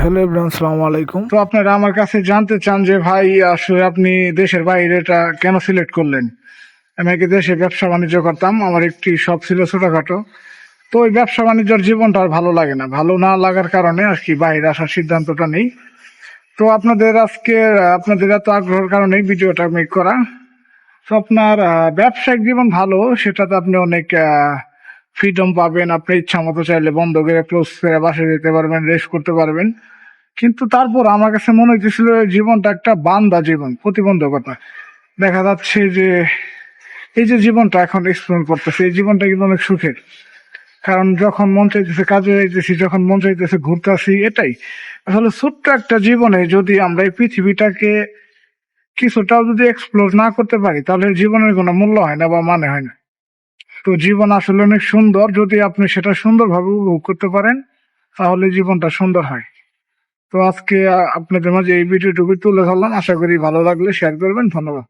Hello everyone, আসসালামু আলাইকুম। তো আপনারা আমার কাছে জানতে চান যে ভাই আসলে আপনি দেশের বাইরেটা কেন সিলেক্ট করলেন। আমি আগে দেশে ব্যবসা বাণিজ্য করতাম, আমার একটি শপ ছিল ছোটখাটো। তো ওই ব্যবসা বাণিজ্যের জীবনটা আর ভালো লাগে না, ভালো না লাগার কারণে আর কি বাইরে আসার সিদ্ধান্তটা নেই। তো আপনাদের এত আগ্রহের কারণেই ভিডিওটা মেক করা। তো আপনার ব্যবসায়িক জীবন ভালো, সেটাতে আপনি অনেক ফ্রিডম পাবেন। আপনি ইচ্ছা মতো চাইলে বন্ধ করে ক্লোজ করে বাসায় যেতে পারবেন, রেস্ট করতে পারবেন। কিন্তু তারপর আমার কাছে মনে হইতেছিল জীবনটা একটা বান্দা জীবন, প্রতিবন্ধকতা। দেখা যাচ্ছে যে এই যে জীবনটা এখন এক্সপ্লোর করতেছে, এই জীবনটা কিন্তু অনেক সুখের। কারণ যখন মন চাইতেছে কাজে যাইতেছি, যখন মন চাইতেছে ঘুরতেছি, এটাই আসলে ছোট্ট একটা জীবনে যদি আমরা এই পৃথিবীটাকে কিছুটাও যদি এক্সপ্লোর না করতে পারি, তাহলে জীবনের কোনো মূল্য হয় না বা মানে হয় না। তো জীবন আসলে অনেক সুন্দর, যদি আপনি সেটা সুন্দরভাবে উপভোগ করতে পারেন তাহলে জীবনটা সুন্দর হয়। তো আজকে আপনাদের মাঝে এই ভিডিওটুকু তুলে ধরলাম, আশা করি ভালো লাগলে শেয়ার করবেন। ধন্যবাদ।